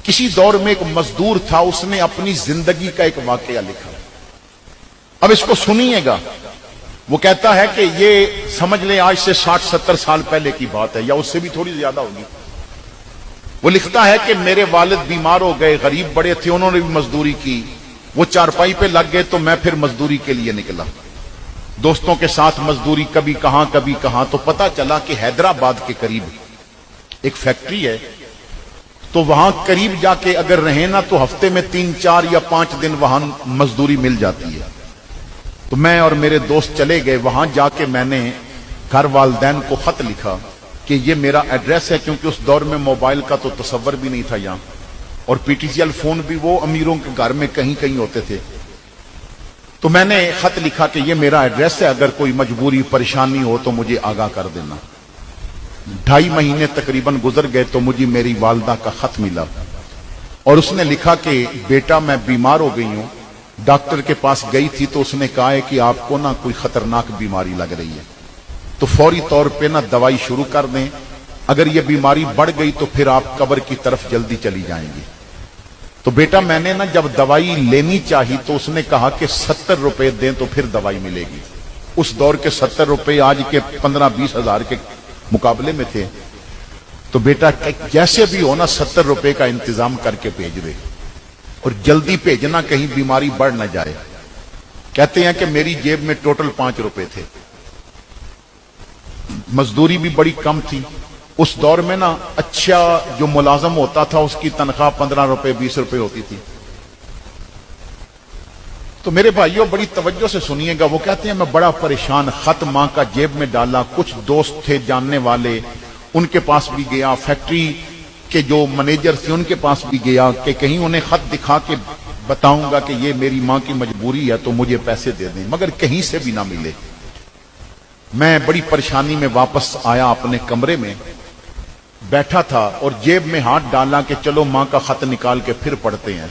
کسی دور میں ایک مزدور تھا، اس نے اپنی زندگی کا ایک واقعہ لکھا. اب اس کو سنیے گا. وہ کہتا ہے کہ یہ سمجھ لیں آج سے 60-70 سال پہلے کی بات ہے، یا اس سے بھی تھوڑی زیادہ ہوگی. وہ لکھتا ہے کہ میرے والد بیمار ہو گئے، غریب بڑے تھے، انہوں نے بھی مزدوری کی. وہ چارپائی پہ لگ گئے تو میں پھر مزدوری کے لیے نکلا. دوستوں کے ساتھ مزدوری، کبھی کہاں. تو پتا چلا کہ حیدرآباد کے قریب ایک فیکٹری ہے، تو وہاں قریب جا کے اگر رہیں نا تو ہفتے میں 3-4 یا 5 دن وہاں مزدوری مل جاتی ہے. تو میں اور میرے دوست چلے گئے. وہاں جا کے میں نے گھر والدین کو خط لکھا کہ یہ میرا ایڈریس ہے، کیونکہ اس دور میں موبائل کا تو تصور بھی نہیں تھا یہاں، اور پی ٹی سی ایل فون بھی وہ امیروں کے گھر میں کہیں ہوتے تھے. تو میں نے خط لکھا کہ یہ میرا ایڈریس ہے، اگر کوئی مجبوری پریشانی ہو تو مجھے آگاہ کر دینا. 2.5 مہینے تقریباً گزر گئے تو مجھے میری والدہ کا خط ملا، اور اس نے لکھا کہ بیٹا میں بیمار ہو گئی ہوں، ڈاکٹر کے پاس گئی تھی تو اس نے کہا ہے کہ آپ کو نا کوئی خطرناک بیماری لگ رہی ہے، تو فوری طور پہ نا دوائی شروع کر دیں، اگر یہ بیماری بڑھ گئی تو پھر آپ قبر کی طرف جلدی چلی جائیں گی. تو بیٹا میں نے نا جب دوائی لینی چاہی تو اس نے کہا کہ 70 روپے دیں تو پھر دوائی ملے گی. اس دور کے 70 روپے آج کے 15-20 ہزار کے مقابلے میں تھے. تو بیٹا جیسے بھی ہو نا 70 روپے کا انتظام کر کے بھیج دے، اور جلدی بھیجنا کہیں بیماری بڑھ نہ جائے. کہتے ہیں کہ میری جیب میں ٹوٹل 5 روپے تھے. مزدوری بھی بڑی کم تھی. اس دور میں نا اچھا جو ملازم ہوتا تھا اس کی تنخواہ 15 روپے 20 روپے ہوتی تھی. تو میرے بھائیوں بڑی توجہ سے سنیے گا. وہ کہتے ہیں میں بڑا پریشان، خط ماں کا جیب میں ڈالا. کچھ دوست تھے جاننے والے، ان کے پاس بھی گیا. فیکٹری کے جو منیجر تھے ان کے پاس بھی گیا کہ کہیں انہیں خط دکھا کے بتاؤں گا کہ یہ میری ماں کی مجبوری ہے تو مجھے پیسے دے دیں، مگر کہیں سے بھی نہ ملے. میں بڑی پریشانی میں واپس آیا، اپنے کمرے میں بیٹھا تھا اور جیب میں ہاتھ ڈالا کہ چلو ماں کا خط نکال کے پھر پڑھتے ہیں.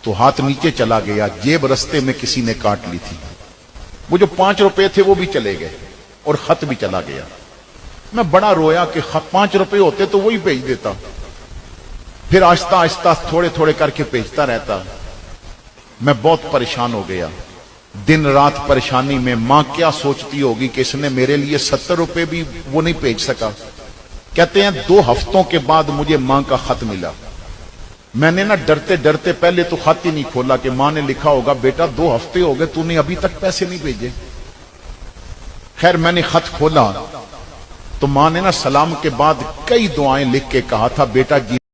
تو ہاتھ نیچے چلا گیا، جیب رستے میں کسی نے کاٹ لی تھی. وہ جو 5 روپے تھے وہ بھی چلے گئے اور خط بھی چلا گیا. میں بڑا رویا کہ 5 روپے ہوتے تو وہی بھیج دیتا. پھر آہستہ آہستہ تھوڑے کر کے بھیجتا رہتا. میں بہت پریشان ہو گیا، دن رات پریشانی میں. ماں کیا سوچتی ہوگی کہ اس نے میرے لیے 70 روپے بھی وہ نہیں بھیج سکا. کہتے ہیں 2 ہفتوں کے بعد مجھے ماں کا خط ملا. میں نے نا ڈرتے پہلے تو خط ہی نہیں کھولا کہ ماں نے لکھا ہوگا بیٹا 2 ہفتے ہو گئے تو نے ابھی تک پیسے نہیں بھیجے. خیر میں نے خط کھولا تو ماں نے نا سلام کے بعد کئی دعائیں لکھ کے کہا تھا بیٹا جی